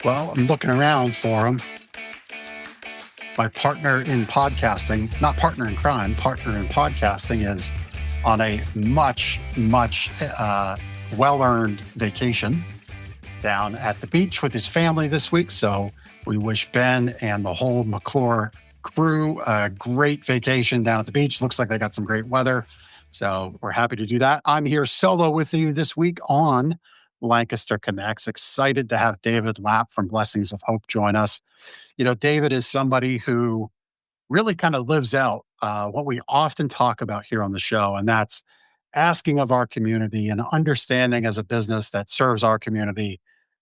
Well, I'm looking around for him. My partner in podcasting, not partner in crime, partner in podcasting is on a much well earned vacation down at the beach with his family this week. So we wish Ben and the whole McClure crew a great vacation down at the beach. Looks like they got some great weather. So we're happy to do that. I'm here solo with you this week on Lancaster Connects. Excited to have David Lapp from Blessings of Hope join us. David is somebody who really kind of lives out what we often talk about here on the show, and that's asking of our community and understanding as a business that serves our community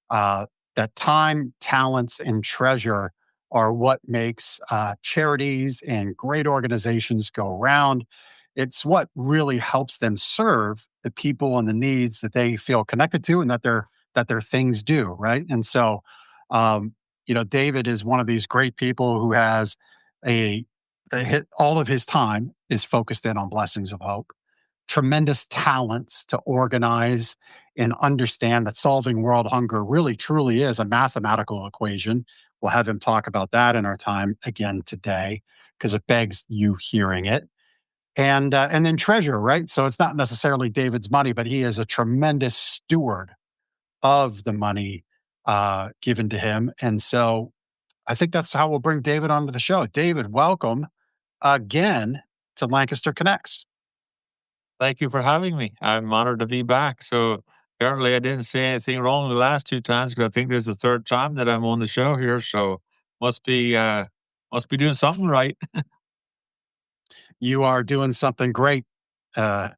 uh, that time, talents, and treasure are what makes charities and great organizations go around. It's what really helps them serve the people and the needs that they feel connected to and that their things do, right? And so, um, David is one of these great people who has a, all of his time is focused in on Blessings of Hope, tremendous talents to organize and understand that solving world hunger really truly is a mathematical equation. We'll have him talk about that in our time again today because it begs you hearing it. And then treasure, right? So it's not necessarily David's money, but he is a tremendous steward of the money given to him. And so I think that's how we'll bring David onto the show. David, welcome again to Lancaster Connects. Thank you for having me. I'm honored to be back. So apparently I didn't say anything wrong the last two times because I think there's a third time that I'm on the show here. So must be uh must be doing something right. You are doing something great, uh,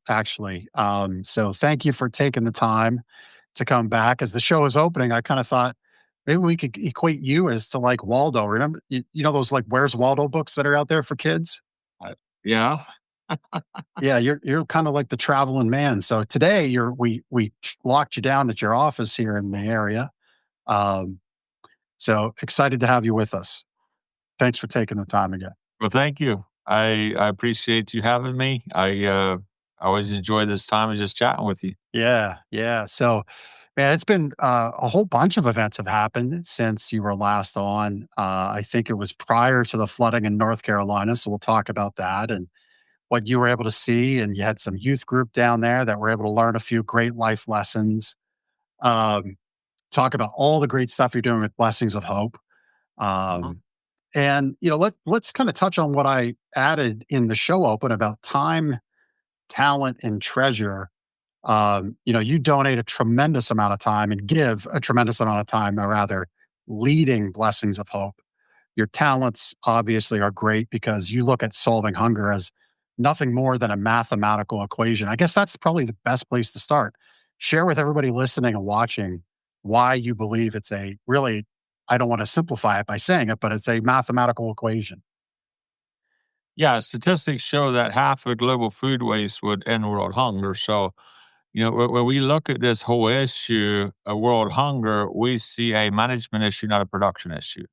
actually. So thank you for taking the time to come back. As the show is opening, I kind of thought maybe we could equate you as to like Waldo. Remember, you know those like Where's Waldo books that are out there for kids? Yeah. Yeah, you're kind of like the traveling man. So today we locked you down at your office here in the area. Um, so excited to have you with us. Thanks for taking the time again. Well, thank you. I appreciate you having me. I always enjoy this time of just chatting with you. Yeah, yeah. So, man, it's been a whole bunch of events have happened since you were last on. I think it was prior to the flooding in North Carolina. So we'll talk about that and what you were able to see. And you had some youth group down there that were able to learn a few great life lessons. Um, Talk about all the great stuff you're doing with Blessings of Hope. Mhm. Um, and let's kind of touch on what I added in the show open about time, talent, and treasure. You donate a tremendous amount of time and give a tremendous amount of time, or rather, leading Blessings of Hope. Your talents obviously are great because you look at solving hunger as nothing more than a mathematical equation. I guess that's probably the best place to start. Share with everybody listening and watching why you believe it's a really, I don't want to simplify it by saying it, but it's a mathematical equation. Yeah, statistics show that half of global food waste would end world hunger. So, when we look at this whole issue of world hunger, we see a management issue, not a production issue.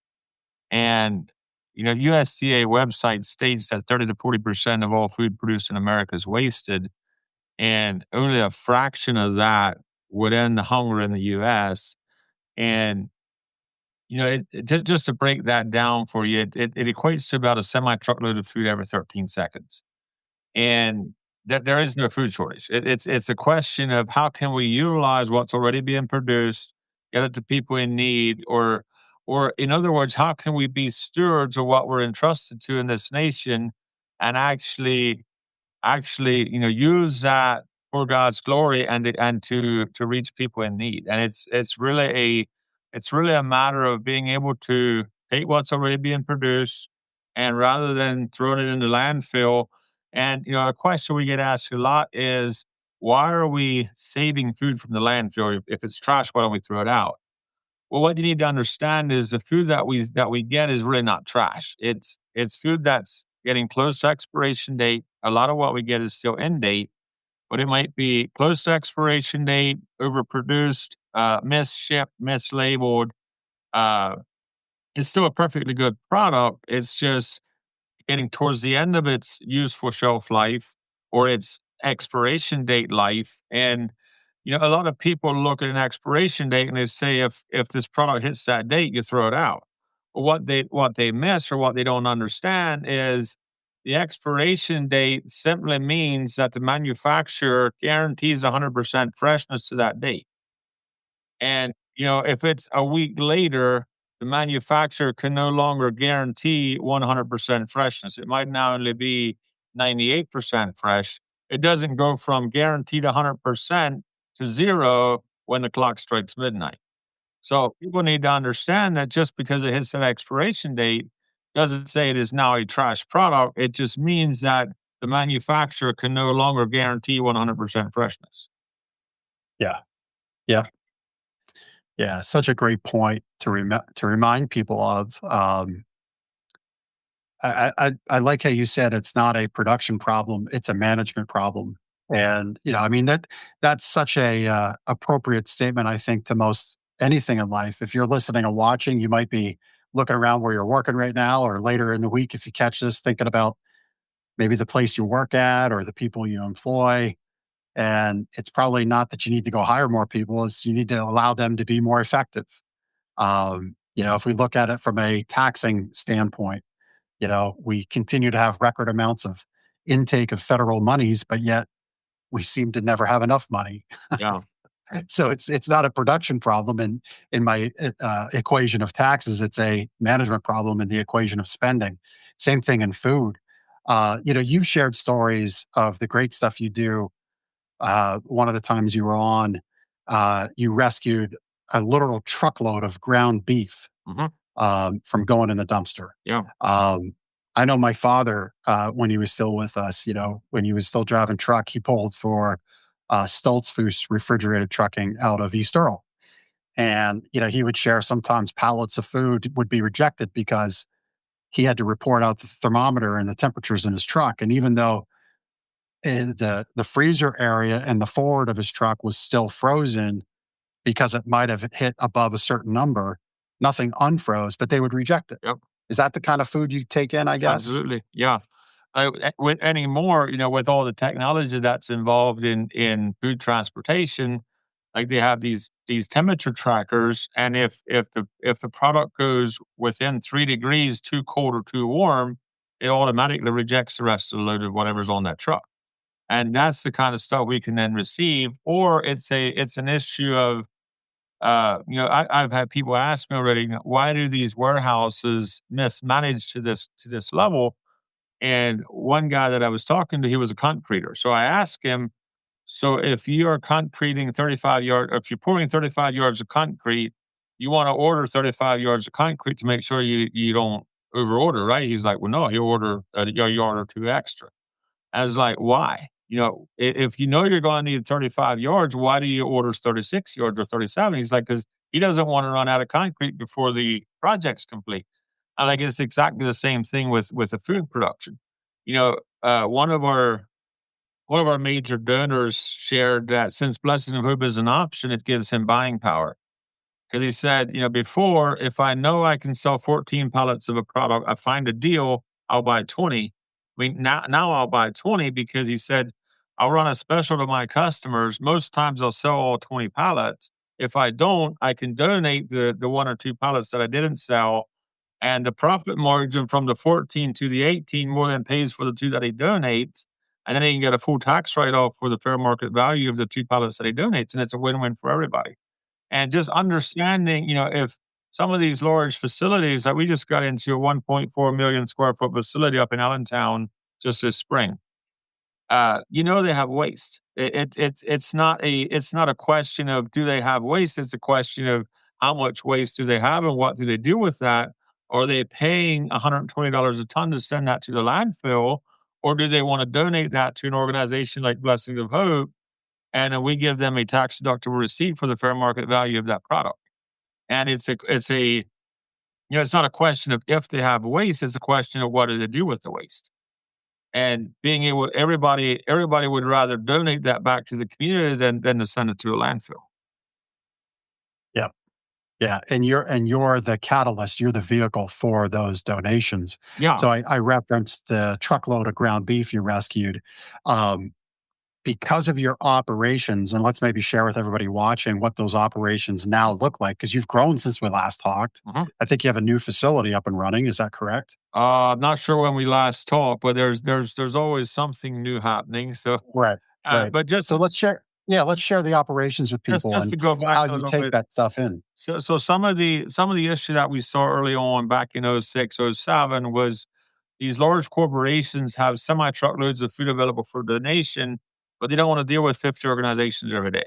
And, USDA website states that 30 to 40% of all food produced in America is wasted, and only a fraction of that would end the hunger in the US. And, just to break that down for you, it equates to about a semi truckload of food every 13 seconds. And there is no food shortage. It's a question of how can we utilize what's already being produced, get it to people in need, or in other words, how can we be stewards of what we're entrusted to in this nation and actually, use that for God's glory and to reach people in need. And it's really a matter of being able to take what's already being produced and rather than throwing it in the landfill. And a question we get asked a lot is why are we saving food from the landfill? If it's trash, why don't we throw it out? Well, what you need to understand is the food that we get is really not trash. It's food that's getting close to expiration date. A lot of what we get is still in date, but it might be close to expiration date, overproduced, misshipped, mislabeled. Uh, it's still a perfectly good product. It's just getting towards the end of its useful shelf life or its expiration date life. And A lot of people look at an expiration date and they say if this product hits that date, you throw it out. But what they miss or what they don't understand is the expiration date simply means that the manufacturer guarantees 100% freshness to that date. And, if it's a week later, the manufacturer can no longer guarantee 100% freshness. It might now only be 98% fresh. It doesn't go from guaranteed 100% to zero when the clock strikes midnight. So people need to understand that just because it hits that expiration date doesn't say it is now a trash product. It just means that the manufacturer can no longer guarantee 100% freshness. Yeah. Yeah. Yeah. Such a great point to remind people of. I like how you said it's not a production problem; it's a management problem. And I mean that's such a appropriate statement. I think to most anything in life. If you're listening and watching, you might be looking around where you're working right now, or later in the week if you catch this, thinking about maybe the place you work at or the people you employ. And it's probably not that you need to go hire more people; it's you need to allow them to be more effective. If we look at it from a taxing standpoint, we continue to have record amounts of intake of federal monies, but yet we seem to never have enough money. Yeah. So it's not a production problem in my equation of taxes. It's a management problem in the equation of spending. Same thing in food. You've shared stories of the great stuff you do. One of the times you were on, you rescued a literal truckload of ground beef Hmm. from going in the dumpster. Yeah. I know my father, when he was still with us, when he was still driving truck, he pulled for Stoltz Foods refrigerated trucking out of East Earl. And, he would share sometimes pallets of food would be rejected because he had to report out the thermometer and the temperatures in his truck. And even though the freezer area and the forward of his truck was still frozen because it might have hit above a certain number, nothing unfroze, but they would reject it. Yep. Is that the kind of food you take in, I guess? Absolutely. Yeah. With anymore, with all the technology that's involved in food transportation, like they have these temperature trackers, and if the product goes within 3 degrees too cold or too warm, it automatically rejects the rest of the load of whatever's on that truck. And that's the kind of stuff we can then receive, or it's an issue of I've had people ask me already, why do these warehouses mismanage to this level? And one guy that I was talking to, he was a concreter. So I asked him, so if you are concreting 35 yards, if you're pouring 35 yards of concrete, you want to order 35 yards of concrete to make sure you don't over order, right? He's like, well, no, he'll order a yard or two extra. I was like, why? If you know you're going to need 35 yards, why do you order 36 yards or 37? He's like, because he doesn't want to run out of concrete before the project's complete. I think it's exactly the same thing with the food production. You know, one of our major donors shared that since Blessing of Hope is an option, it gives him buying power. Because he said, before, if I know I can sell 14 pallets of a product, I find a deal, I'll buy 20. I mean, now I'll buy 20 because he said, I'll run a special to my customers. Most times I'll sell all 20 pallets. If I don't, I can donate the one or two pallets that I didn't sell. And the profit margin from the 14 to the 18 more than pays for the two that he donates. And then he can get a full tax write off for the fair market value of the two pallets that he donates. And it's a win win for everybody. And just understanding, if some of these large facilities that we just got into a 1.4 million square foot facility up in Allentown just this spring, they have waste. It's not a question of do they have waste. It's a question of how much waste do they have and what do they do with that? Are they paying $120 a ton to send that to the landfill, or do they want to donate that to an organization like Blessings of Hope, and we give them a tax deductible receipt for the fair market value of that product? And it's not a question of if they have waste, it's a question of what do they do with the waste. And being able everybody would rather donate that back to the community than to send it to a landfill. Yeah. Yeah. And you're the catalyst, you're the vehicle for those donations. Yeah. So I referenced the truckload of ground beef you rescued. Um, because of your operations, and let's maybe share with everybody watching what those operations now look like, because you've grown since we last talked. Mhm. I think you have a new facility up and running. Is that correct? I'm not sure when we last talked, but there's always something new happening. So, Right. Right. but So let's share. Yeah, let's share the operations with people just and to go back how a you little take bit. that stuff in. So some of the issue that we saw early on back in '06, '07 was these large corporations have semi truckloads of food available for donation, but they don't want to deal with 50 organizations every day.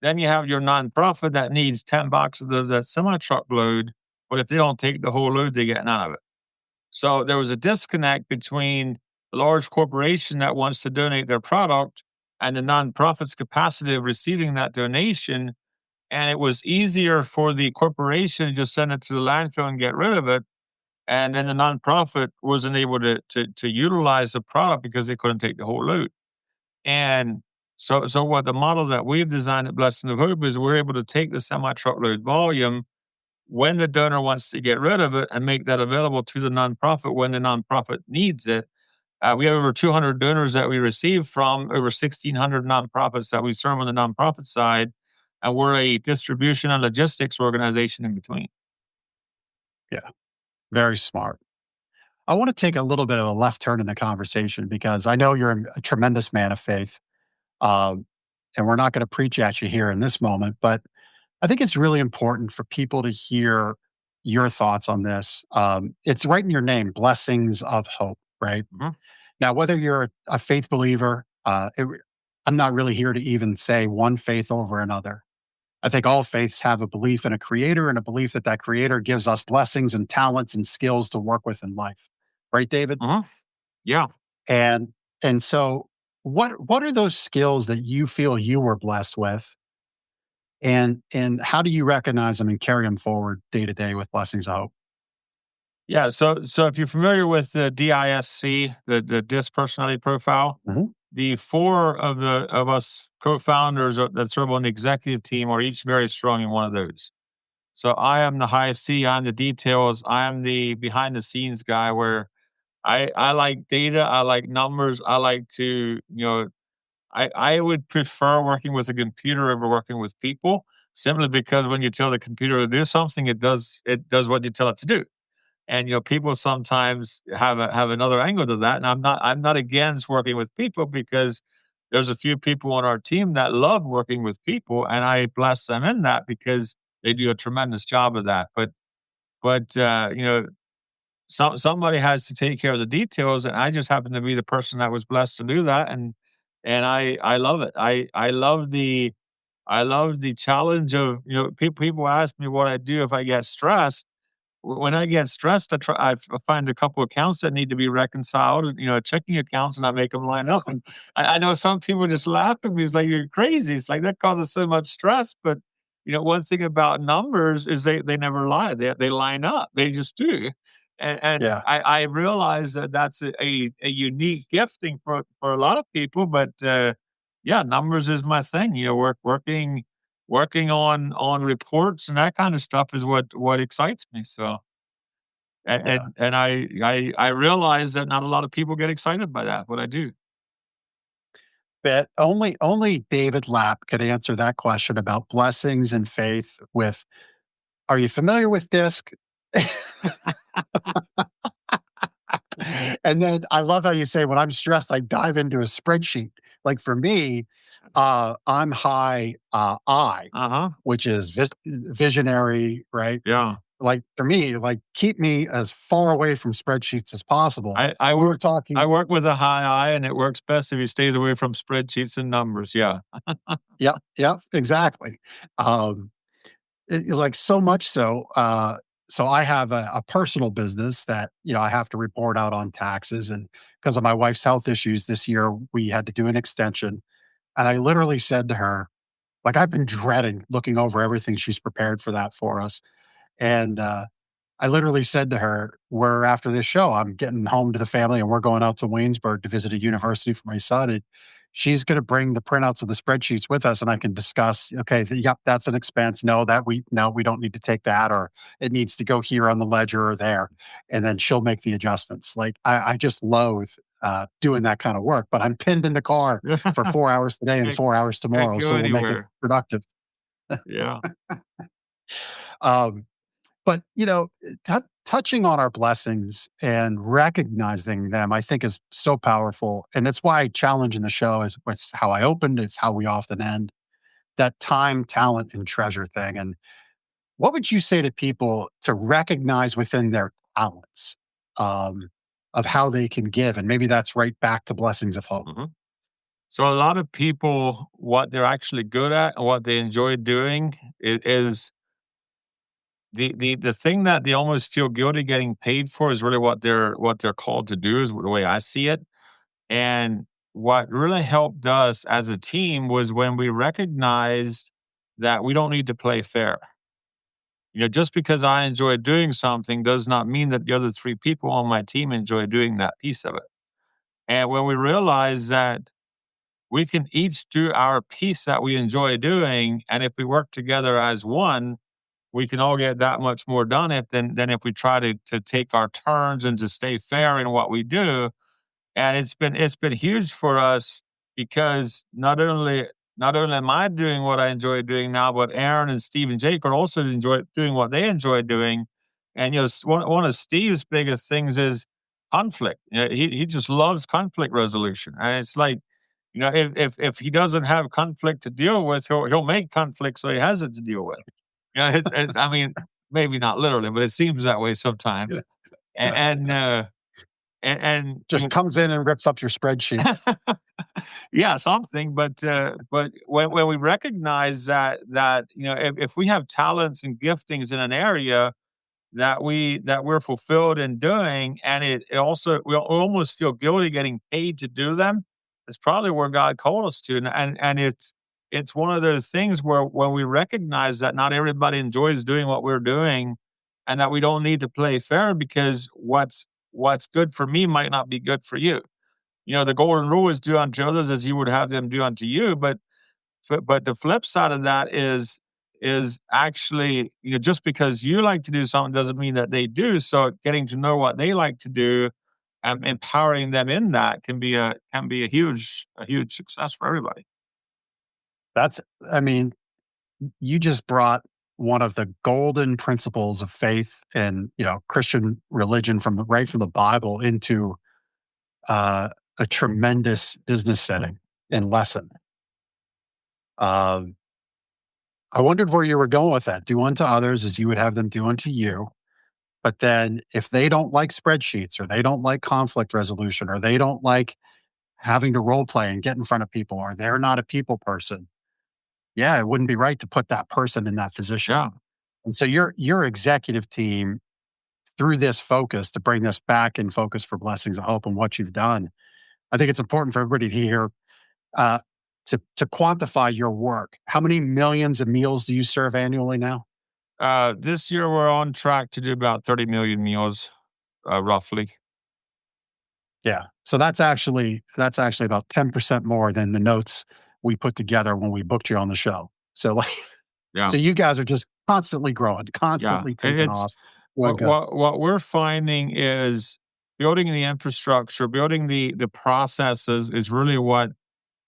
Then you have your nonprofit that needs 10 boxes of that semi truckload, but if they don't take the whole load, they get none of it. So there was a disconnect between the large corporation that wants to donate their product and the nonprofit's capacity of receiving that donation. And it was easier for the corporation to just send it to the landfill and get rid of it. And then the nonprofit wasn't able to utilize the product because they couldn't take the whole load. And so what the model that we've designed at Blessing of Hope is we're able to take the semi truckload volume when the donor wants to get rid of it and make that available to the nonprofit when the nonprofit needs it. We have over 200 donors that we receive from over 1,600 nonprofits that we serve on the nonprofit side, and we're a distribution and logistics organization in between. Yeah, very smart. I want to take a little bit of a left turn in the conversation because I know you're a tremendous man of faith. Um, and we're not going to preach at you here in this moment, but I think it's really important for people to hear your thoughts on this. It's right in your name, Blessings of Hope, right? Mhm, Now, whether you're a faith believer, I'm not really here to even say one faith over another. I think all faiths have a belief in a creator and a belief that that creator gives us blessings and talents and skills to work with in life. Right, David? mhm. Yeah. And and so what are those skills that you feel you were blessed with? And how do you recognize them and carry them forward day to day with blessings of hope? Yeah, so if you're familiar with the DISC, the DISC personality profile, Mhm. the 4 of us co-founders that serve on the executive team are each very strong in one of those. So I am the high C, I'm the details, I am the behind the scenes guy where I like data, I like numbers, I like to, I would prefer working with a computer over working with people simply because when you tell the computer to do something, it does what you tell it to do. And people sometimes have another angle to that. And I'm not against working with people because there's a few people on our team that love working with people, and I bless them in that because they do a tremendous job of that. But somebody has to take care of the details, and I just happen to be the person that was blessed to do that, and I love it. I love the challenge of people ask me what I do if I get stressed. When I get stressed, I find a couple accounts that need to be reconciled, and checking accounts, and I make them line up. And I know some people just laugh at me. It's like you're crazy. It's like that causes so much stress. But one thing about numbers is they never lie. They line up. They just do. And Yeah, I realize that that's a unique gifting for a lot of people. But yeah, numbers is my thing. Working on reports and that kind of stuff is what excites me, so yeah. and I realize that not a lot of people get excited by that, but I do. But only David Lapp could answer that question about blessings and faith with, are you familiar with DISC? And then I love how you say, when I'm stressed, I dive into a spreadsheet. Like for me, I'm high I, Uh-huh. which is visionary, right? Yeah. Like for me, like keep me as far away from spreadsheets as possible. I I We were work I talking, work with a high I, and it works best if he stays away from spreadsheets and numbers, yeah. yep, yep, exactly. Um, like so much so. So I have a personal business that I have to report out on taxes, and because of my wife's health issues this year, we had to do an extension. And I literally said to her, like I've been dreading looking over everything she's prepared for that for us, and I literally said to her, "We're after this show, I'm getting home to the family, and we're going out to Waynesburg to visit a university for my son. And she's going to bring the printouts of the spreadsheets with us, and I can discuss. Okay, yep, that's an expense. No, we don't need to take that, or it needs to go here on the ledger or there, and then she'll make the adjustments. Like I just loathe doing that kind of work, but I'm pinned in the car for 4 hours today and Can't 4 hours can't tomorrow. go So we'll make it anywhere. productive. Yeah. Um, but, touching on our blessings and recognizing them, I think is so powerful. And it's why I challenge in the show is it's how I opened, it's how we often end that time, talent, and treasure thing. And what would you say to people to recognize within their talents um, of how they can give? And maybe that's right back to blessings of hope. Mhm. So a lot of people, what they're actually good at and what they enjoy doing is the thing that they almost feel guilty getting paid for is really what they're called to do is the way I see it. And what really helped us as a team was when we recognized that we don't need to play fair. Just because I enjoy doing something does not mean that the other three people on my team enjoy doing that piece of it. And when we realize that we can each do our piece that we enjoy doing, and if we work together as one, we can all get that much more done than if we try to take our turns and to stay fair in what we do. And it's been huge for us because not only am I doing what I enjoy doing now, but Aaron and Steve and Jake are also enjoy doing what they enjoy doing. And one of Steve's biggest things is conflict. He just loves conflict resolution, and it's like, if he doesn't have conflict to deal with, he'll make conflict so he has it to deal with. I mean, maybe not literally, but it seems that way sometimes. And Just comes in and rips up your spreadsheet. yeah, something. But when we recognize that if we have talents and giftings in an area that we're fulfilled in doing, and it also we almost feel guilty getting paid to do them, it's probably where God called us to, and it's one of those things where when we recognize that not everybody enjoys doing what we're doing, and that we don't need to play fair because what's good for me might not be good for you. The golden rule is do unto others as you would have them do unto you. But the flip side of that is actually, just because you like to do something doesn't mean that they do. So getting to know what they like to do and empowering them in that can be a huge success for everybody. That's, I mean, you just brought one of the golden principles of faith and Christian religion from the Bible into uh, a tremendous business setting and lesson. Um, I wondered where you were going with that. Do unto others as you would have them do unto you. But then, if they don't like spreadsheets, or they don't like conflict resolution, or they don't like having to role play and get in front of people, or they're not a people person, yeah, it wouldn't be right to put that person in that position. Yeah. And so your executive team, through this focus to bring this back in focus for blessings of hope and what you've done, I think it's important for everybody to hear uh, to quantify your work. How many millions of meals do you serve annually now? This year we're on track to do about 30 million meals, roughly. Yeah. So that's actually about 10% more than the notes we put together when we booked you on the show. So like Yeah. so you guys are just constantly growing, Yeah. constantly taking It's off. Doing what good. what what we're finding is building the infrastructure, building the processes is really what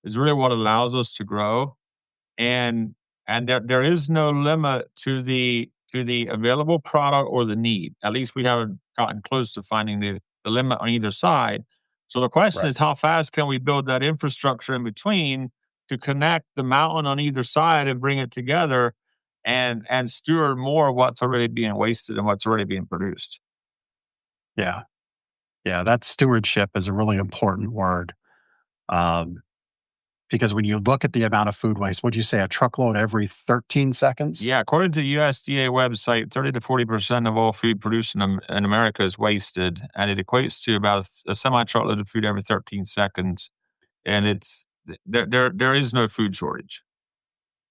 allows us to grow. And there is no limit to the available product or the need. At least we haven't gotten close to finding the limit on either side. So the question Right. is, how fast can we build that infrastructure in between to connect the mountain on either side and bring it together and steward more of what's already being wasted and what's already being produced? Yeah. Yeah. That stewardship is a really important word. Um, because when you look at the amount of food waste, would you say a truckload every 13 seconds? Yeah, according to the USDA website, 30 to 40% of all food produced in America is wasted, and it equates to about a semi truckload of food every 13 seconds. And there is no food shortage.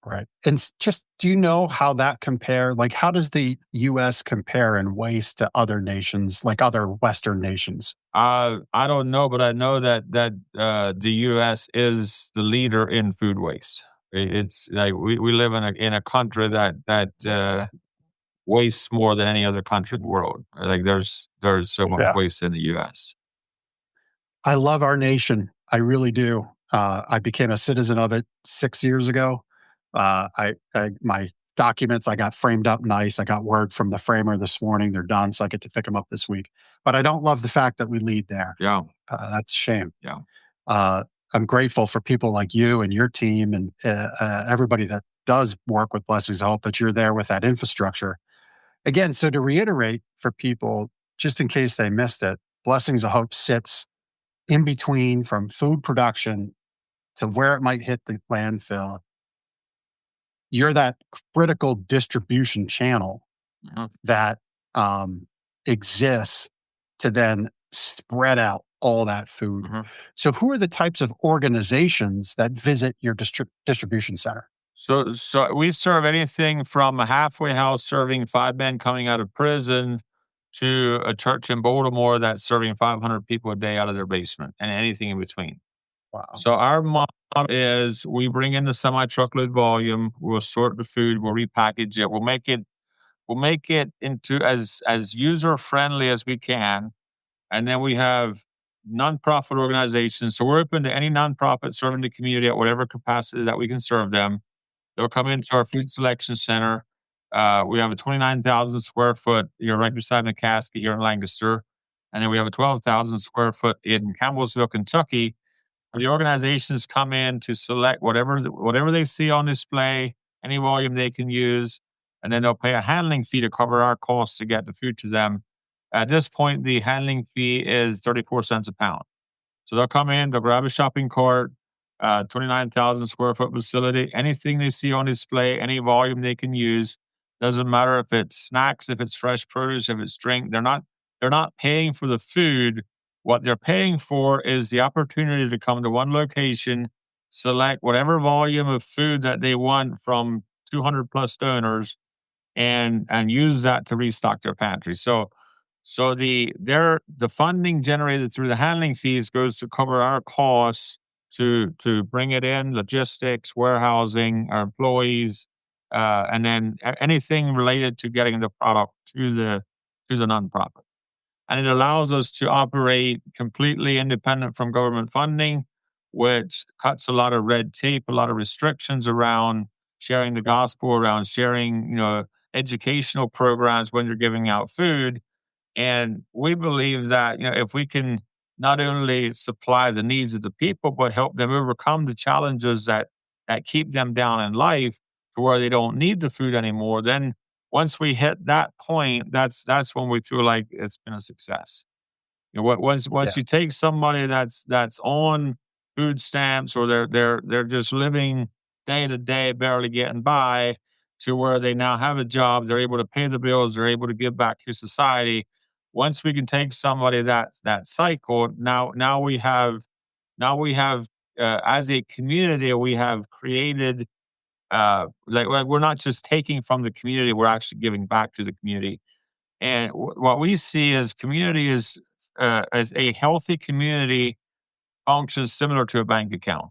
Right. And just, do you know how that compare? Like, how does the US compare in waste to other nations, like other Western nations? I don't know, but I know that the U.S. is the leader in food waste. It's like we live in a country that wastes more than any other country in the world. Like there's so much Yeah. waste in the U.S. I love our nation. I really do. I became a citizen of it 6 years ago. My documents, I got framed up nice. I got word from the framer this morning. They're done, so I get to pick them up this week. But I don't love the fact that we lead there. Yeah, That's a shame. yeah. Uh, I'm grateful for people like you and your team and everybody that does work with Blessings of Hope, that you're there with that infrastructure. Again, so to reiterate for people, just in case they missed it, Blessings of Hope sits in between from food production to where it might hit the landfill. You're that critical distribution channel Mhm, that exists to then spread out all that food. mhm. So, who are the types of organizations that visit your distribution center? So we serve anything from a halfway house serving 5 men coming out of prison to a church in Baltimore that's serving 500 people a day out of their basement and anything in between. Wow. So our model is we bring in the semi-truckload volume, we'll sort the food, we'll repackage it, we'll make it into as user-friendly as we can, and then we have nonprofit organizations. So we're open to any nonprofit serving the community at whatever capacity that we can serve them. They'll come into our food selection center. We have a 29,000 square foot, right beside Lancaster here in Lancaster. And then we have a 12,000 square foot in Campbellsville, Kentucky. The organizations come in to select whatever they see on display, any volume they can use, and then they'll pay a handling fee to cover our costs to get the food to them. At this point, the handling fee is 34 cents a pound. So they'll come in, they'll grab a shopping cart, 29,000 square foot facility, anything they see on display, any volume they can use. Doesn't matter if it's snacks, if it's fresh produce, if it's drink. They're not paying for the food. What they're paying for is the opportunity to come to one location, select whatever volume of food that they want from 200 plus donors, and use that to restock their pantry. So the funding generated through the handling fees goes to cover our costs to bring it in, logistics, warehousing, our employees, and then anything related to getting the product to the nonprofit. And it allows us to operate completely independent from government funding, which cuts a lot of red tape, a lot of restrictions around sharing the gospel, around sharing, educational programs when you're giving out food. And we believe that, if we can not only supply the needs of the people, but help them overcome the challenges that keep them down in life to where they don't need the food anymore, then once we hit that point, that's when we feel like it's been a success. Once Yeah. you take somebody that's on food stamps, or they're just living day to day, barely getting by, to where they now have a job, they're able to pay the bills, they're able to give back to society. Once we can take somebody that cycle, now we have as a community, we have created like we're not just taking from the community, we're actually giving back to the community. And what we see as community is as a healthy community functions similar to a bank account.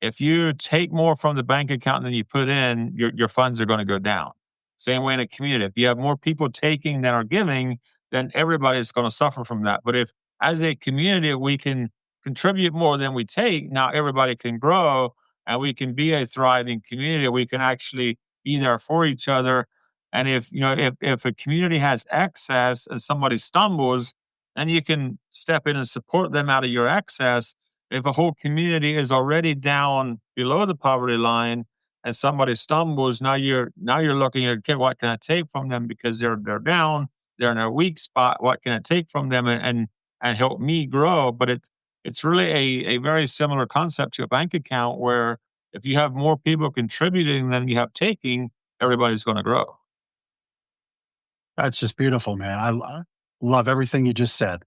If you take more from the bank account than you put in, your funds are going to go down. Same way in a community. If you have more people taking than are giving, then everybody's going to suffer from that. But if, as a community, we can contribute more than we take, now everybody can grow and we can be a thriving community. We can actually be there for each other. And if a community has excess and somebody stumbles, then you can step in and support them out of your excess. If a whole community is already down below the poverty line and somebody stumbles, now you're looking at, okay, what can I take from them, because they're down, they're in a weak spot. What can I take from them and help me grow? But it's really a very similar concept to a bank account, where if you have more people contributing than you have taking, everybody's going to grow. That's just beautiful, man. Love everything you just said.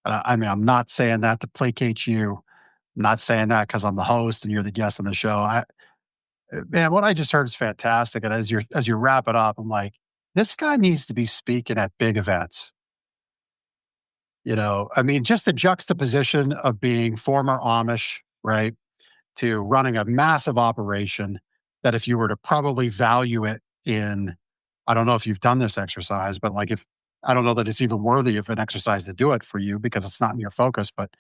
I mean, I'm not saying that to placate you. I'm not saying that because I'm the host and you're the guest on the show. Man, what I just heard is fantastic. And as you wrap it up, I'm like, this guy needs to be speaking at big events. I mean, just the juxtaposition of being former Amish, right, to running a massive operation that, if you were to probably value it in, I don't know if you've done this exercise, but like, if I don't know that it's even worthy of an exercise to do it for you because it's not in your focus, but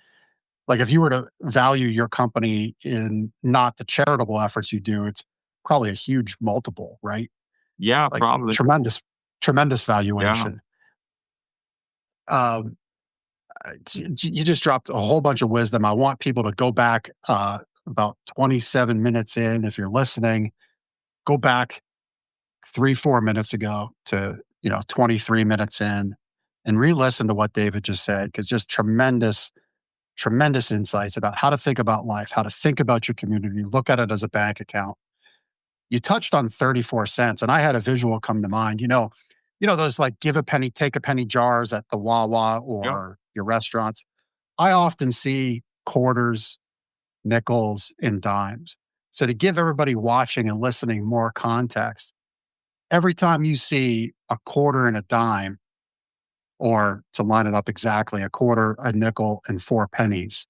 Like if you were to value your company in not the charitable efforts you do, it's probably a huge multiple, right? Yeah, Like probably. tremendous Yeah. valuation. Um, you just dropped a whole bunch of wisdom. I want people to go back about 27 minutes in. If you're listening, go back 3, 4 minutes ago to 23 minutes in, and re-listen to what David just said, because just tremendous insights about how to think about life, how to think about your community, look at it as a bank account. You touched on 34 cents, and I had a visual come to mind. Those like give a penny, take a penny jars at the Wawa Yep. or your restaurants. I often see quarters, nickels, and dimes. So to give everybody watching and listening more context, every time you see a quarter and a dime, or to line it up exactly, a quarter, a nickel, and 4 pennies,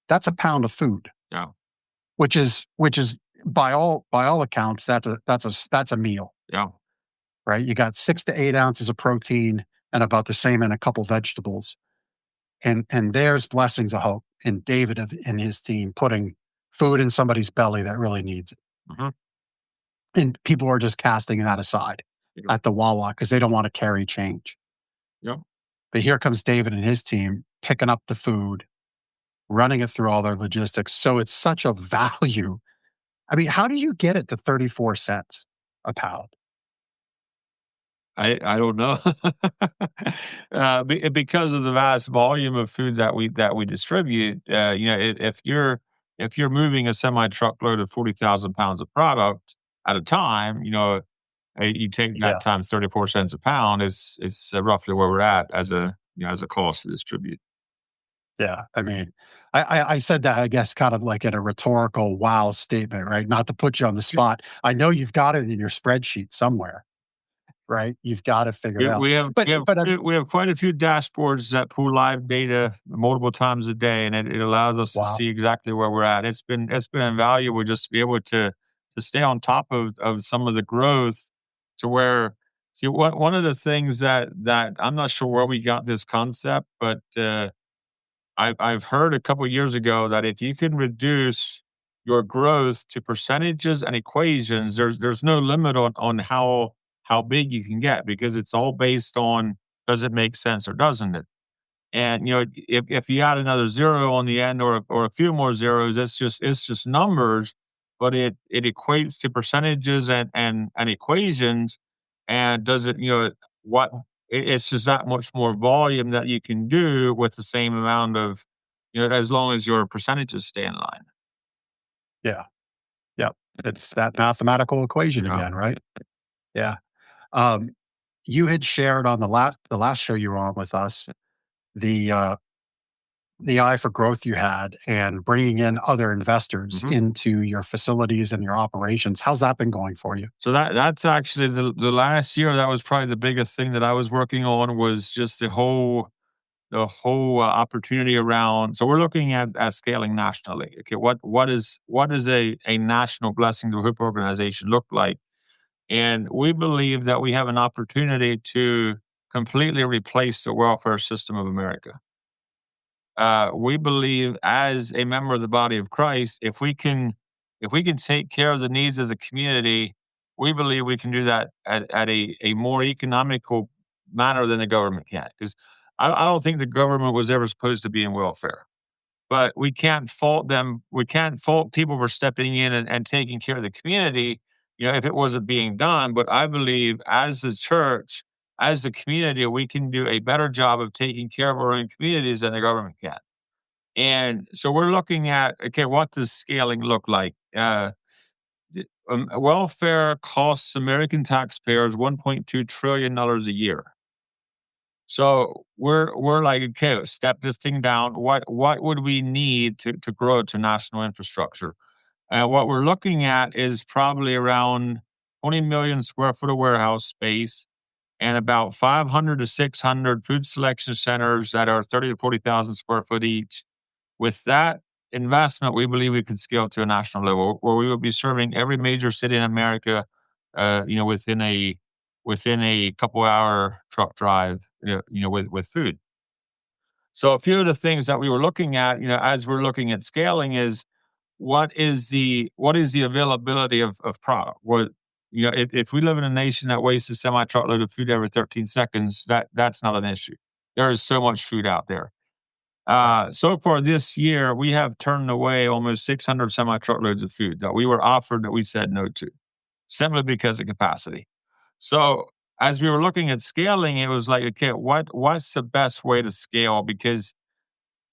that's a pound of food, Yeah. which is by all accounts, that's a meal, Yeah. right? You got 6 to 8 ounces of protein and about the same in a couple vegetables. And there's blessings of hope in David and his team putting food in somebody's belly that really needs it. Hmm. And people are just casting that aside Yep. at the Wawa because they don't want to carry change. Yep. But here comes David and his team picking up the food, running it through all their logistics. So it's such a value. I mean, how do you get it to 34 cents a pound? I don't know. Because of the vast volume of food that we distribute, if you're moving a semi truckload of 40,000 pounds of product at a time, you take that Yeah. times 34 cents a pound, it's roughly where we're at as a cost to distribute. Yeah. I mean, I said that, I guess, kind of like in a rhetorical wow statement, right? Not to put you on the spot. I know you've got it in your spreadsheet somewhere, right? You've got it figured We out. we have But, we have but we have quite a few dashboards that pull live data multiple times a day, and it allows us to wow. see exactly where we're at. It's been invaluable just to be able to stay on top of some of the growth to where see one of the things that I'm not sure where we got this concept, but I've heard a couple years ago that if you can reduce your growth to percentages and equations, there's no limit on how big you can get because it's all based on does it make sense or doesn't it? And if you add another zero on the end or a few more zeros, it's just numbers, but it equates to percentages and equations. And does it, what it's just that much more volume that you can do with the same amount of, as long as your percentages stay in line. Yeah. Yeah. It's that mathematical equation Yeah. again, right? Yeah. Um, you had shared on the last show you were on with us the the eye for growth you had and bringing in other investors Mhm. into your facilities and your operations. How's that been going for you? So that's actually the last year. That was probably the biggest thing that I was working on was just the whole opportunity around. So we're looking at scaling nationally. Okay, what is a national blessing to Hope organization look like? And we believe that we have an opportunity to completely replace the welfare system of America. We believe as a member of the body of Christ, if we can take care of the needs of the community, we believe we can do that at a more economical manner than the government can. Because I don't think the government was ever supposed to be in welfare. But we can't fault them. We can't fault people for stepping in and taking care of the community, if it wasn't being done. But I believe as the church, as the community, we can do a better job of taking care of our own communities than the government can. And so we're looking at, okay, what does scaling look like? Welfare costs American taxpayers $1.2 trillion a year. So we're like, okay, let's step this thing down. What would we need to grow to national infrastructure? And what we're looking at is probably around 20 million square foot of warehouse space and about 500 to 600 food selection centers that are 30 to 40,000 square foot each. With that investment, we believe we could scale to a national level where we will be serving every major city in America, within a couple hour truck drive, with food. So a few of the things that we were looking at, as we're looking at scaling is what is the availability of product? If we live in a nation that wastes a semi truckload of food every 13 seconds, that's not an issue. There is so much food out there. Yeah. So far this year, we have turned away almost 600 semi truckloads of food that we were offered that we said no to, simply because of capacity. So as we were looking at scaling, it was like, okay, what's the best way to scale? Because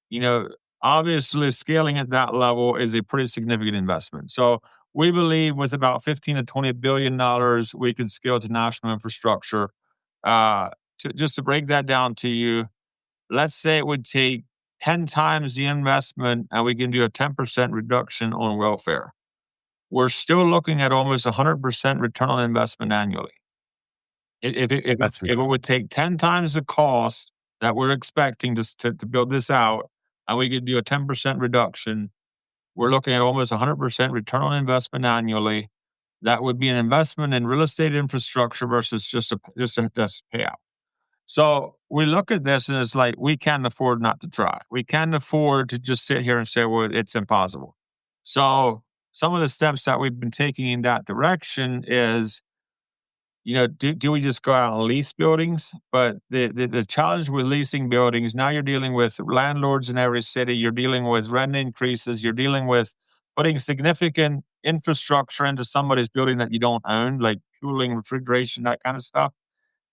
you know, obviously scaling at that level is a pretty significant investment. So we believe with about 15 to 20 billion dollars, we could scale to national infrastructure. Uh, just to break that down to you, let's say it would take 10 times the investment and we can do a 10% reduction on welfare. We're still looking at almost 100% return on investment annually. That's If it would take 10 times the cost that we're expecting to build this out, and we could do a 10% reduction, we're looking at almost 100% return on investment annually. That would be an investment in real estate infrastructure versus just payout. So we look at this and it's like we can't afford not to try. We can't afford to just sit here and say, well, it's impossible. So some of the steps that we've been taking in that direction is do we just go out and lease buildings? But the challenge with leasing buildings, now you're dealing with landlords in every city, you're dealing with rent increases, you're dealing with putting significant infrastructure into somebody's building that you don't own, like cooling, refrigeration, that kind of stuff.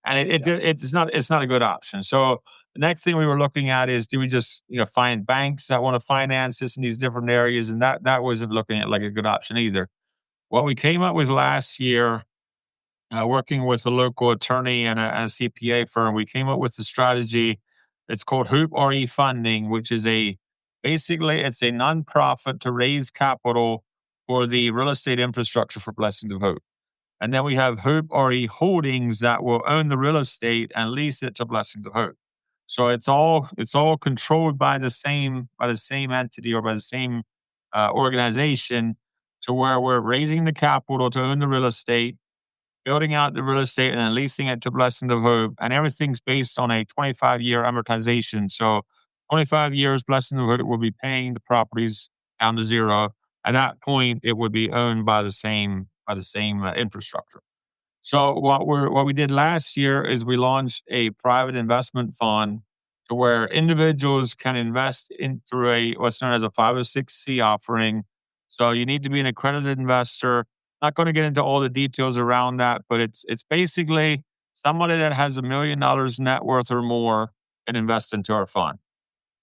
And yeah. it's not a good option. So the next thing we were looking at is do we just find banks that want to finance this in these different areas? And that wasn't looking at like a good option either. What we came up with last year working with a local attorney and a CPA firm, we came up with a strategy. It's called Hoop RE Funding, which is basically it's a nonprofit to raise capital for the real estate infrastructure for Blessings of Hope. And then we have Hoop RE Holdings that will own the real estate and lease it to Blessings of Hope. So it's all controlled by the same entity or by the same organization, to where we're raising the capital to own the real estate, building out the real estate and then leasing it to Blessing of Hope. And everything's based on a 25-year amortization. So 25 years, Blessing of Hope will be paying the properties down to zero. At that point, it would be owned by the same infrastructure. So what we did last year is we launched a private investment fund to where individuals can invest in through what's known as a 506C offering. So you need to be an accredited investor. Not going to get into all the details around that, but it's basically somebody that has $1 million net worth or more can invest into our fund.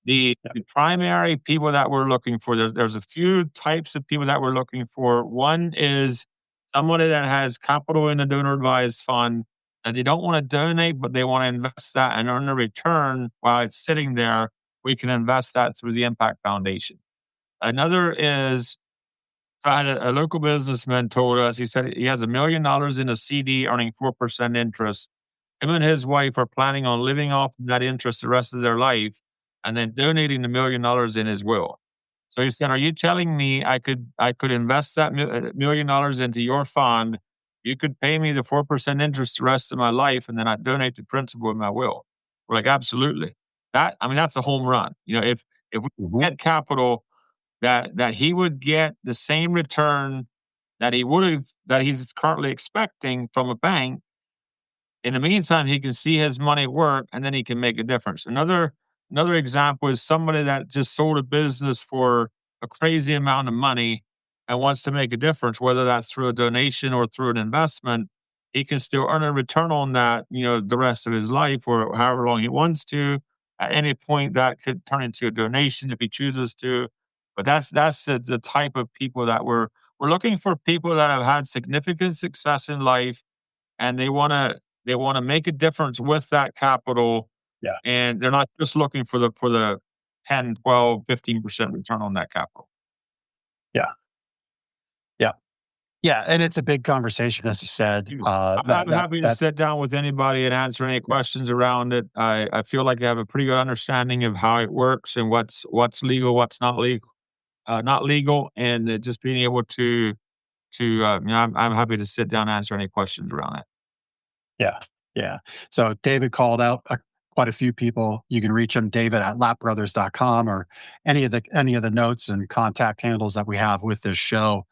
The, Yeah. the primary people that we're looking for, there's a few types of people that we're looking for. One is somebody that has capital in a donor advised fund and they don't want to donate, but they want to invest that and earn a return while it's sitting there. We can invest that through the Impact Foundation. Another is a local businessman told us, he said he has $1 million in a CD earning 4% interest. Him and his wife are planning on living off of that interest the rest of their life and then donating the $1 million in his will. So he said, "Are you telling me I could invest that $1 million into your fund? You could pay me the 4% interest the rest of my life, and then I donate the principal in my will." We're like, "Absolutely." That's a home run. If we Mhm. get capital that he would get the same return that he's currently expecting from a bank. In the meantime, he can see his money work and then he can make a difference. Another example is somebody that just sold a business for a crazy amount of money and wants to make a difference, whether that's through a donation or through an investment. He can still earn a return on that, the rest of his life or however long he wants to. At any point, that could turn into a donation if he chooses to. But that's the type of people that we're looking for, people that have had significant success in life and they want to make a difference with that capital, Yeah. and they're not just looking for the 10, 12, 15% return on that capital. Yeah. Yeah. Yeah. And it's a big conversation, as you said. I'm happy to sit down with anybody and answer any Yeah. questions around it. I feel like I have a pretty good understanding of how it works and what's legal, what's not legal, and just being able I'm happy to sit down and answer any questions around that. Yeah. Yeah. So David called out quite a few people. You can reach him, David at lappbrothers.com, or any of the notes and contact handles that we have with this show.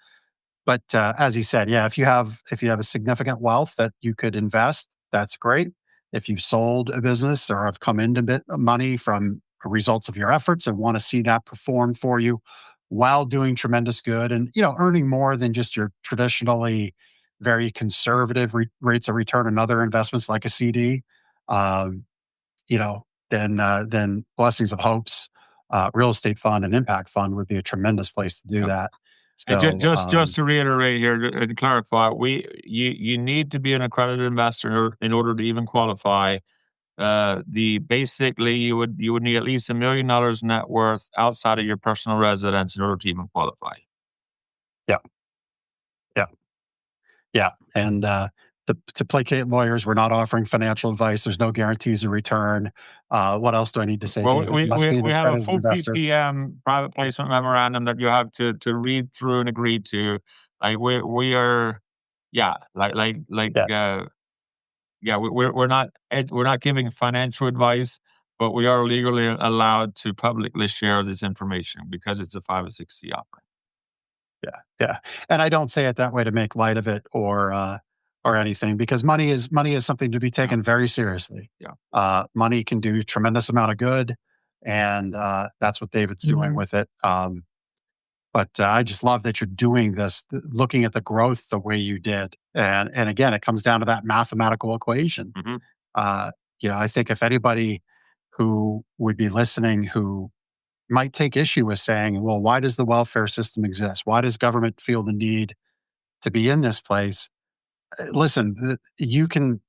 But as he said, yeah, if you have a significant wealth that you could invest, that's great. If you've sold a business or have come into money from results of your efforts and want to see that perform for you while doing tremendous good and earning more than just your traditionally very conservative rates of return on other investments like a CD, um, then Blessings of Hopes, real estate fund and impact fund would be a tremendous place to do Yep. that. And So, just to reiterate here to clarify, you need to be an accredited investor in order to even qualify. The basically you would need at least $1 million net worth outside of your personal residence in order to even qualify. yeah, yeah, yeah. And to placate lawyers, we're not offering financial advice. There's no guarantees of return. What else do I need to say, Well, David? we Must we be an we have a accredited full investor. PPM, private placement memorandum, that you have to read through and agree to. Like we are, yeah, Yeah, yeah, we're not giving financial advice, but we are legally allowed to publicly share this information because it's a 506C offering. yeah, yeah. And I don't say it that way to make light of it or anything, because money is something to be Yeah, taken very seriously. yeah. Money can do a tremendous amount of good, and that's what David's doing with it. But I just love that you're doing this, looking at the growth the way you did, and again, it comes down to that mathematical equation. Mhm. Uh, I think if anybody who would be listening who might take issue with saying, "Well, why does the welfare system exist? Why does government feel the need to be in this place?" Listen, you can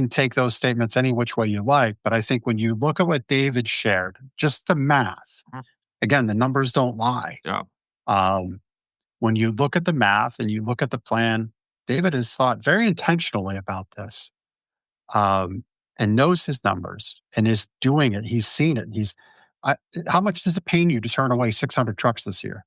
take those statements any which way you like, but I think when you look at what David shared, just the math, Mhm. again, the numbers don't lie. Yeah. Um, when you look at the math and you look at the plan, David has thought very intentionally about this, um, and knows his numbers and is doing it. He's seen it. I, how much does it pain you to turn away 600 trucks this year?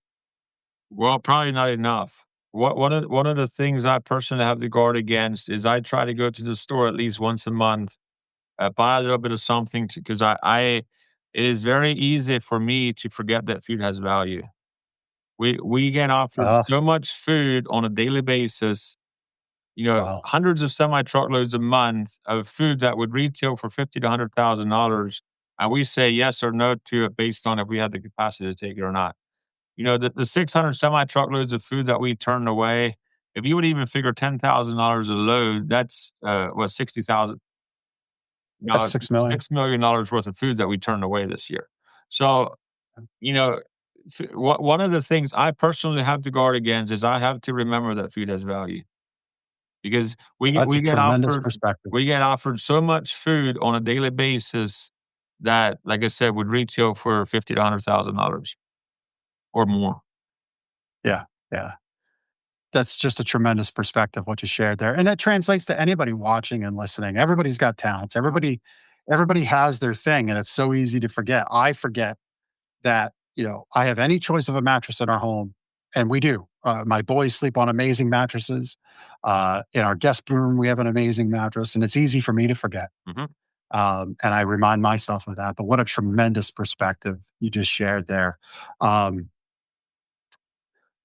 Well, probably not enough. One of the things I personally have to guard against is I try to go to the store at least once a month, buy a little bit of something because it is very easy for me to forget that food has value. We get offered Oh, so much food on a daily basis, wow. hundreds of semi truckloads a month of food that would retail for 50 to $100,000, and we say yes or no to it based on if we have the capacity to take it or not. The 600 semi truckloads of food that we turned away, if you would even figure $10,000 a load, that's, what, 60,000, That's no, 6 million. $6 million worth of food that we turned away this year. So, you know, one of the things I personally have to guard against is I have to remember that food has value because we get That's we a get tremendous offered perspective. we get offered so much food on a daily basis that, like I said, would retail for 50 to $100,000 or more. Yeah, yeah. That's just a tremendous perspective what you shared there, and that translates to anybody watching and listening. Everybody's got talents. Everybody has their thing, and it's so easy to forget. I forget that, I have any choice of a mattress in our home, and we do. My boys sleep on amazing mattresses. In our guest room, we have an amazing mattress, and it's easy for me to forget. Mhm. And I remind myself of that. But what a tremendous perspective you just shared there. Um,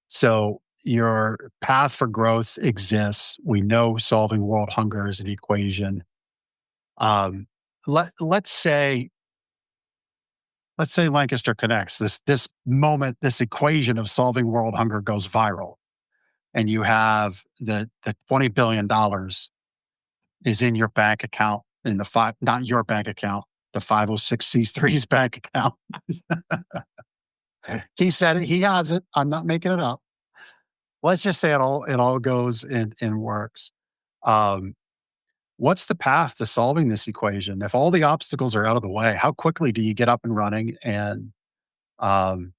so your path for growth exists. We know solving world hunger is an equation. Um, let's say Lancaster connects this moment, this equation of solving world hunger goes viral, and you have the $20 billion is in your bank account, in the five, not your bank account, the 506c3's bank account. He said it. He has it. I'm not making it up. Let's just say it all goes and works. Um, what's the path to solving this equation? If all the obstacles are out of the way, how quickly do you get up and running? And um,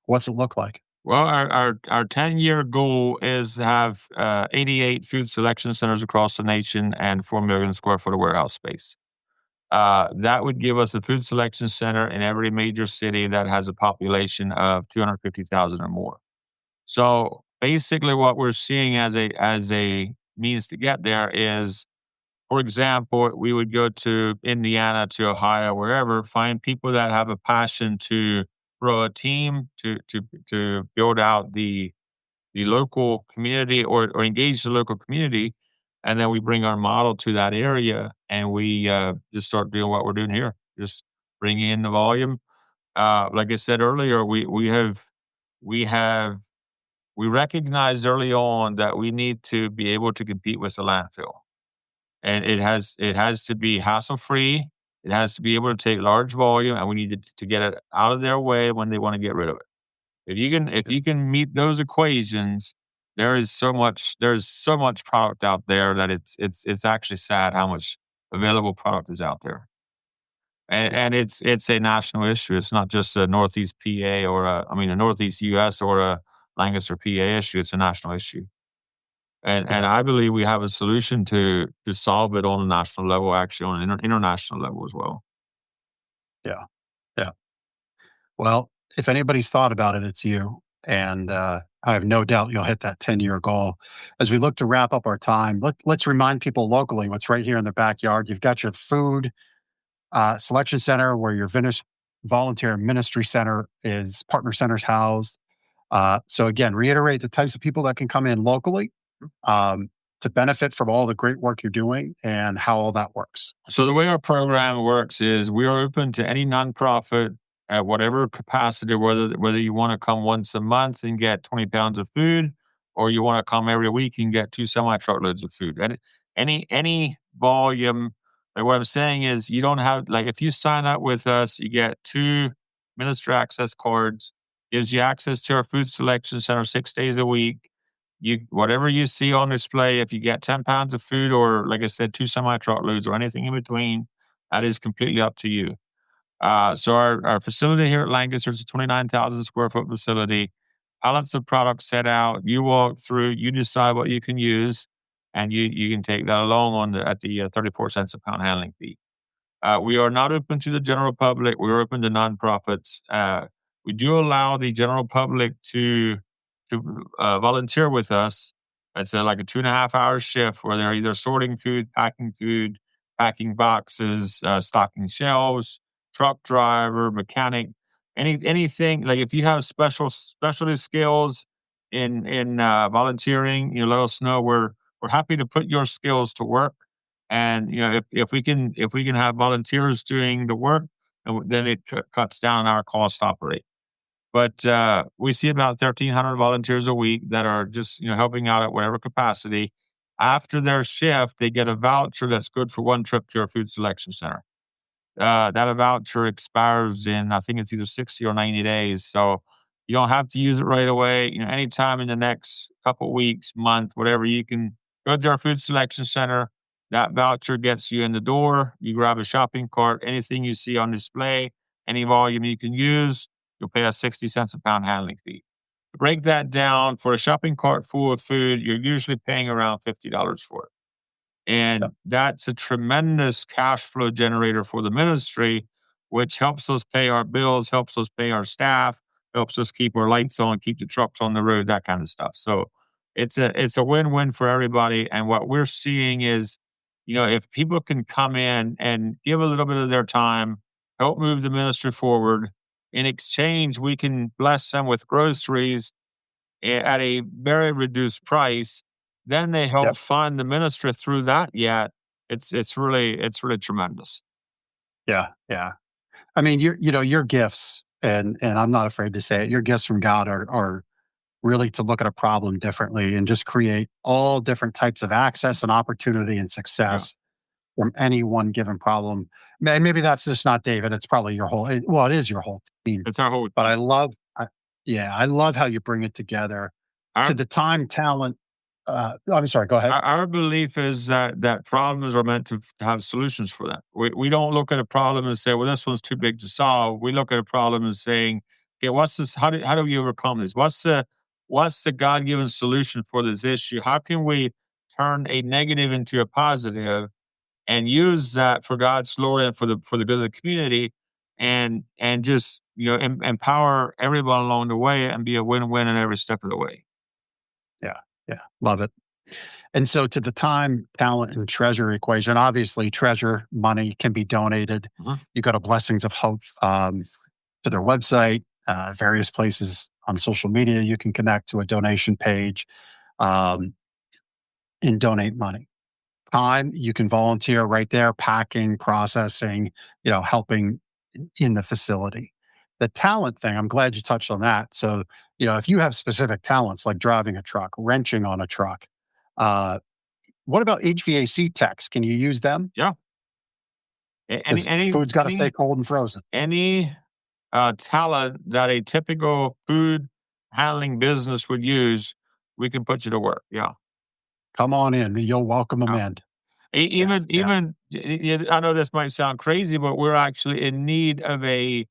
what's it look like? Well, our 10-year goal is to have 88 food selection centers across the nation and 4 million square foot of warehouse space. That would give us a food selection center in every major city that has a population of 250,000 or more. So basically, what we're seeing as a means to get there is For example, we would go to Indiana, to Ohio, wherever, find people that have a passion to grow a team, to build out the local community, or engage the local community, and then we bring our model to that area, and we just start doing what we're doing here, just bringing in the volume. Like I said earlier, we have we recognized early on that we need to be able to compete with the landfill, and it has to be hassle free. It has to be able to take large volume, and we need to get it out of their way when they want to get rid of it. If you can meet those equations, there's so much product out there that it's actually sad how much available product is out there. And Yeah. and it's a national issue. It's not just a Northeast PA, or a Northeast US, or a Lancaster PA issue. It's a national issue. And Yeah. I believe we have a solution to solve it on a national level, actually on an international level as well. Yeah. Yeah. Well, if anybody's thought about it, it's you. And I have no doubt you'll hit that 10-year goal. As we look to wrap up our time, let's remind people locally what's right here in the backyard. You've got your food selection center where your volunteer ministry center is, partner centers housed. So again, reiterate the types of people that can come in locally um, to benefit from all the great work you're doing and how all that works. So the way our program works is we are open to any nonprofit at whatever capacity, whether you want to come once a month and get 20 pounds of food, or you want to come every week and get two semi truckloads of food. And any volume. Like, what I'm saying is, you don't have, like, if you sign up with us, you get two minister access cards, gives you access to our food selection center 6 days a week. You Whatever you see on display, if you get 10 pounds of food, or, like I said, two semi truckloads, or anything in between, that is completely up to you. So our facility here at Lancaster is a 29,000 square foot facility. Pallets of products set out. You walk through. You decide what you can use, and you can take that along at the 34 cents a pound handling fee. We are not open to the general public. We're open to nonprofits. We do allow the general public to volunteer with us. It's like a 2.5 hour shift where they're either sorting food, packing boxes, stocking shelves, truck driver, mechanic, anything. Like, if you have specialty skills in volunteering, let us know. We're happy to put your skills to work. And if we can have volunteers doing the work, then it cuts down our cost to operate. But we see about 1,300 volunteers a week that are just helping out at whatever capacity. After their shift, they get a voucher that's good for one trip to our food selection center. That voucher expires in, I think it's either 60 or 90 days. So you don't have to use it right away. Anytime in the next couple weeks, month, whatever, you can go to our food selection center. That voucher gets you in the door. You grab a shopping cart, anything you see on display, any volume you can use, you'll pay us 60 cents a pound handling fee. To break that down, for a shopping cart full of food, you're usually paying around $50 for it. Yep. And that's a tremendous cash flow generator for the ministry, which helps us pay our bills, helps us pay our staff, helps us keep our lights on, keep the trucks on the road, that kind of stuff. So it's a win-win for everybody. And what we're seeing is, if people can come in and give a little bit of their time, help move the ministry forward, in exchange, we can bless them with groceries at a very reduced price. Then they help Yep. fund the ministry through that. Yet it's really tremendous. Yeah. Yeah. I mean, your gifts, and I'm not afraid to say it. Your gifts from God are really to look at a problem differently and just create all different types of access and opportunity and Yeah, success from any one given problem. And maybe that's just not David. It's probably your whole. Well, it is your whole team. it's our whole But team. yeah, I love how you bring it together to Our the time, talent. I'm sorry. Go ahead. our belief is that problems are meant to have solutions for them. We don't look at a problem and say, well, this one's too big to solve. We look at a problem and saying, okay, what's this? How do we overcome this? What's the God given solution for this issue? How can we turn a negative into a positive, and use that for God's glory and for the good of the community, and just empower everyone along the way, and be a win-win in every step of the way. Yeah. Yeah. Love it. And so to the time, talent, and treasure equation, obviously treasure money can be donated. Mhm. You go to Blessings of Hope to their website, various places on social media. You can connect to a donation page um, and donate money. Time, you can volunteer right there, packing, processing, helping in the facility. The talent thing, I'm glad you touched on that. So, if you have specific talents like driving a truck, wrenching on a truck, uh, what about HVAC techs? Can you use them? Yeah. Because food's got to stay cold and frozen. Any talent that a typical food handling business would use, we can put you to work. Yeah. Come on in. You'll welcome them Yeah. in. Yeah, Even yeah, I know this might sound crazy, but we're actually in need of a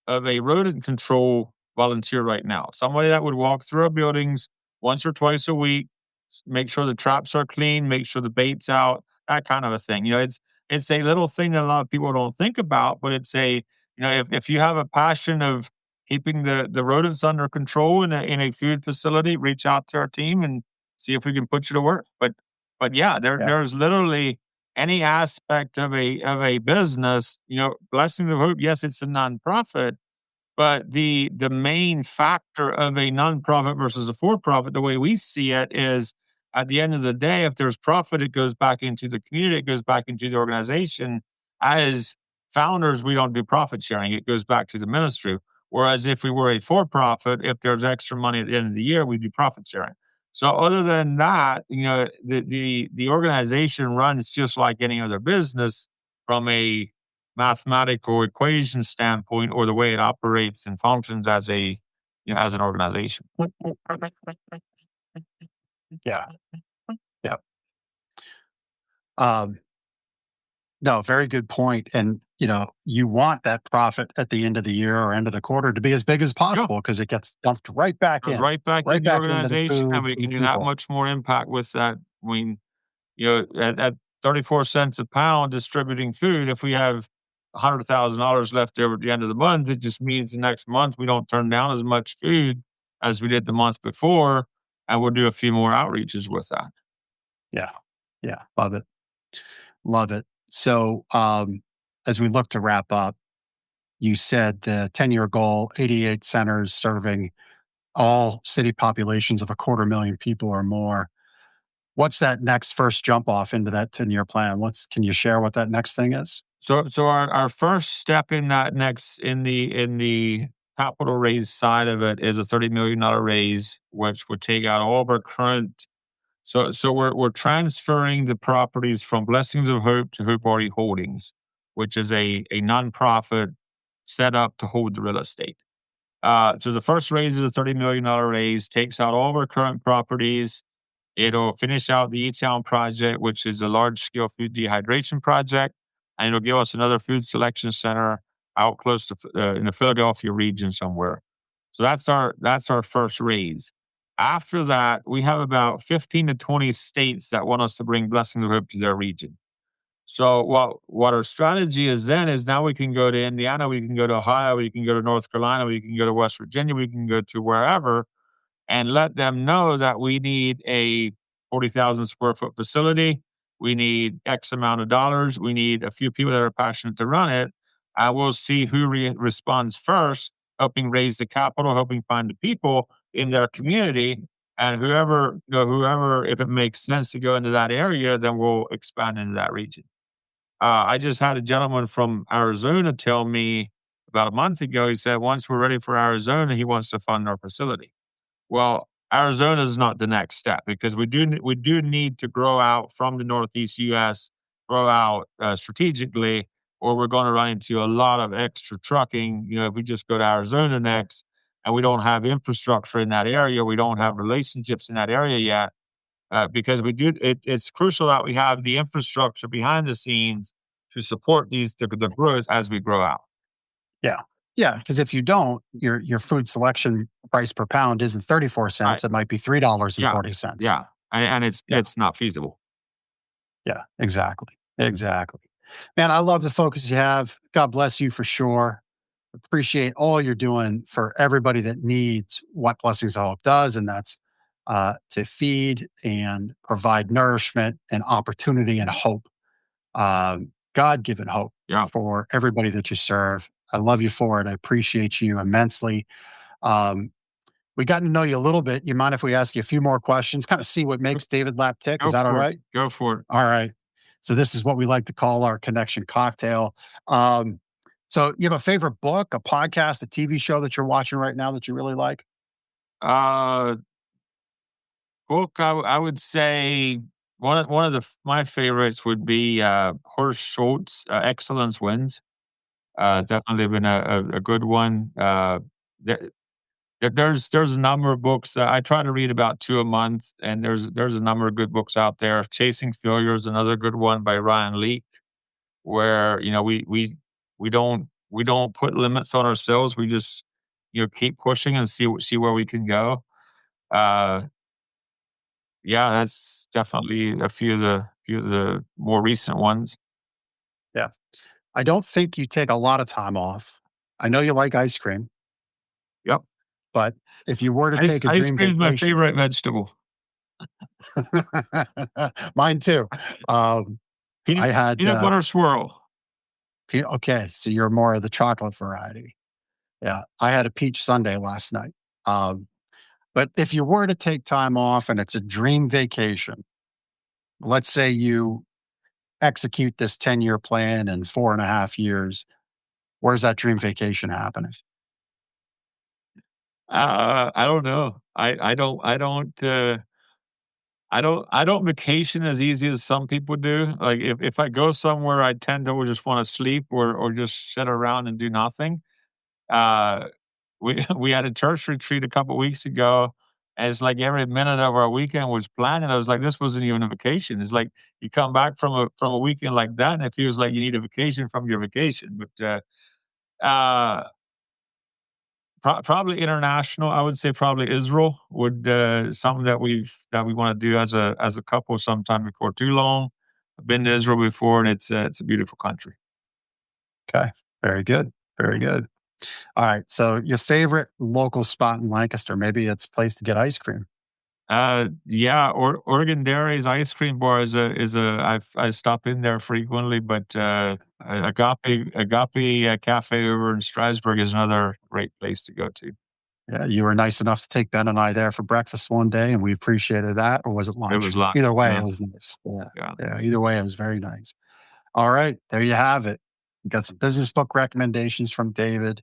rodent control volunteer right now. Somebody that would walk through our buildings once or twice a week, make sure the traps are clean, make sure the bait's out, that kind of a thing. It's a little thing that a lot of people don't think about, but it's if you have a passion of keeping the rodents under control in a food facility, reach out to our team and see if we can put you to work. But yeah, yeah. there's literally any aspect of a business, Blessing of Hope, yes, it's a nonprofit, but the main factor of a nonprofit versus a for-profit, the way we see it is at the end of the day, if there's profit, it goes back into the community, it goes back into the organization. As founders, we don't do profit sharing, it goes back to the ministry. Whereas if we were a for-profit, if there's extra money at the end of the year, we do profit sharing. So other than that, the organization runs just like any other business from a mathematical equation standpoint or the way it operates and functions as as an organization. Yeah, yeah. Um, no, very good point. And you want that profit at the end of the year or end of the quarter to be as big as Yeah, possible because it gets dumped goes right back in right the back into the organization, and food we and can do that people. much more impact with that. At 34 cents a pound distributing food, if we have $100,000 left over at the end of the month, it just means the next month we don't turn down as much food as we did the month before, and we'll do a few more outreaches with that. Yeah, yeah, love it, love it. So, as we look to wrap up, you said the 10-year goal, 88 centers serving all city populations of 250,000 people or more. What's that next first jump off into that 10-year plan? Can you share what that next thing is? So our first step in that next in the capital raise side of it is a $30 million raise, which would take out all of our current. So we're transferring the properties from Blessings of Hope to Hope Party Holdings, which is a nonprofit set up to hold the real estate. So the first raise is a $30 million raise, takes out all of our current properties. It'll finish out the E-Town project, which is a large scale food dehydration project, and it'll give us another food selection center out close to in the Philadelphia region somewhere. So that's our first raise. After that, we have about 15 to 20 states that want us to bring Blessing of Hope to their region. So what our strategy is then is now we can go to Indiana, we can go to Ohio, we can go to North Carolina, we can go to West Virginia, we can go to wherever and let them know that we need a 40,000 square foot facility. We need X amount of dollars. We need a few people that are passionate to run it. And we'll see who responds first, helping raise the capital, helping find the people in their community. And whoever, if it makes sense to go into that area, then we'll expand into that region. I just had a gentleman from Arizona tell me about a month ago, he said, once we're ready for Arizona, he wants to fund our facility. Well, Arizona is not the next step because we do need to grow out from the Northeast U.S., grow out strategically, or we're going to run into a lot of extra trucking. If we just go to Arizona next, and we don't have infrastructure in that area, we don't have relationships in that area yet, because we do. It's crucial that we have the infrastructure behind the scenes to support the growth as we grow out. Yeah. Yeah, because if you don't, your food selection price per pound isn't 34 Right. cents, it might be $3.40. Yeah. Yeah. And Yeah. it's not feasible. Yeah, exactly. Exactly. Man, I love the focus you have. God bless you for sure. Appreciate all you're doing for everybody that needs what Blessings of Hope does, and that's to feed and provide nourishment and opportunity and hope, God-given hope Yeah. for everybody that you serve. I love you for it. I appreciate you immensely. Um, we got to know you a little bit. You mind if we ask you a few more questions, kind of see what Go makes David Lapp tick? Is go that all for it. right? Go for it. All right. So this is what we like to call our connection cocktail. Um, so you have a favorite book, a podcast, a TV show that you're watching right now that you really like? Uh, Book, I would say my favorites would be, Horst Schultz, Excellence Wins. Definitely been a good one. There there's a number of books, I try to read about 2 a month, and there's a number of good books out there. Chasing Failure is another good one by Ryan Leake, where, we don't put limits on ourselves, we just, keep pushing and see where we can go. Uh, yeah, that's definitely a few of the more recent ones. Yeah. I don't think you take a lot of time off. I know you like ice cream, Yep. but if you were to Ice take a ice dream cream is my vacation, favorite vegetable. mine too. Um, Peanut I had, peanut butter swirl. okay, so you're more of the chocolate variety. Yeah, I had a peach sundae last night. Um, but if you were to take time off and it's a dream vacation, let's say you execute this 10-year plan in 4.5 years, where's that dream vacation happening? I don't know. I don't vacation as easy as some people do. Like, if I go somewhere, I tend to just wanna sleep or just sit around and do nothing. Uh, we we had a church retreat a couple weeks ago, and it's like every minute of our weekend was planned, and I was like, "This wasn't even a vacation." It's like you come back from a weekend like that, and it feels like you need a vacation from your vacation. Uh Probably international. I would say probably Israel would, something that we wanna do as a couple sometime before too long. I've been to Israel before, and it's a beautiful country. Okay, very good, very good. All right, so your favorite local spot in Lancaster, maybe it's a place to get ice cream. Yeah, Oregon Dairy's ice cream bar I stop in there frequently, but, Agape, Cafe over in Strasbourg is another great place to go to. Yeah, you were nice enough to take Ben and I there for breakfast one day, and we appreciated that, or was it It was lunch? lunch, Either way, yeah, it was nice. Yeah, yeah. yeah, either way, it was very nice. All right, there you have it. You got some business book recommendations from David.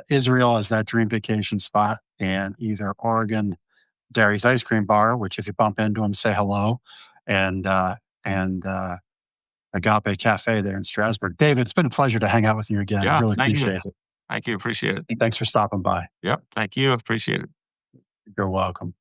Israel as that dream vacation spot, and either Oregon Dairy's ice cream bar, which if you bump into him, say hello, and Agape Cafe there in Strasbourg. David, it's been a pleasure to hang out with you again. I Yeah, really thank you. appreciate it. Thank you, appreciate it. Thanks for stopping by. Yep, thank you, appreciate it. You're welcome.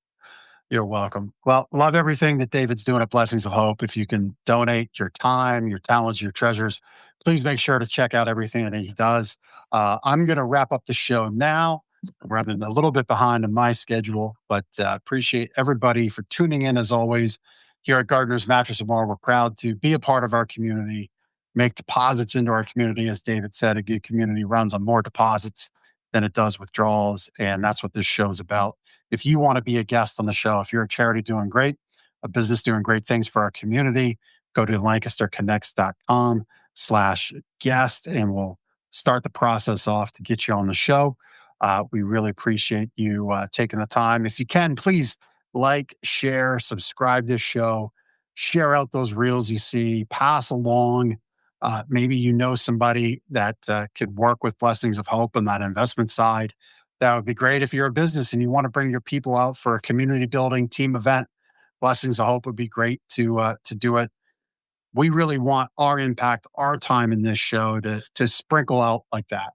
You're welcome. Well, love everything that David's doing at Blessings of Hope. If you can donate your time, your talents, your treasures, please make sure to check out everything that he does. I'm going to wrap up the show now. I'm running a little bit behind on my schedule, but appreciate everybody for tuning in as always. Here at Gardener's Mattress and More, we're proud to be a part of our community, make deposits into our community. As David said, a good community runs on more deposits than it does withdrawals. And that's what this show is about. If you want to be a guest on the show, if you're a charity doing great, a business doing great things for our community, go to lancasterconnects.com/guest and we'll start the process off to get you on the show. We really appreciate you taking the time. If you can, please like, share, subscribe this show, share out those reels you see, pass along. Maybe you know somebody that could work with Blessings of Hope on that investment side. That would be great. If you're a business and you want to bring your people out for a community building team event, Blessings of Hope would be great to do it. We really want our impact, our time in this show to sprinkle out like that,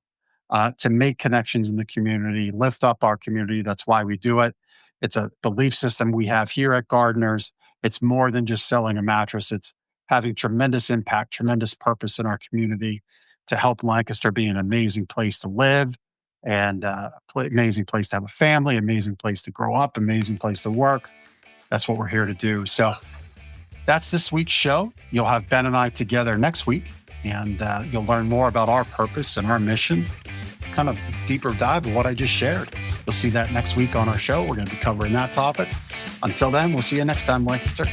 to make connections in the community, lift up our community. That's why we do it. It's a belief system we have here at Gardeners. It's more than just selling a mattress. It's having tremendous impact, tremendous purpose in our community to help Lancaster be an amazing place to live and amazing place to have a family, amazing place to grow up, amazing place to work. That's what we're here to do. So that's this week's show. You'll have Ben and I together next week, and you'll learn more about our purpose and our mission, kind of deeper dive of what I just shared. You'll see that next week on our show. We're going to be covering that topic. Until then, we'll see you next time, Lancaster.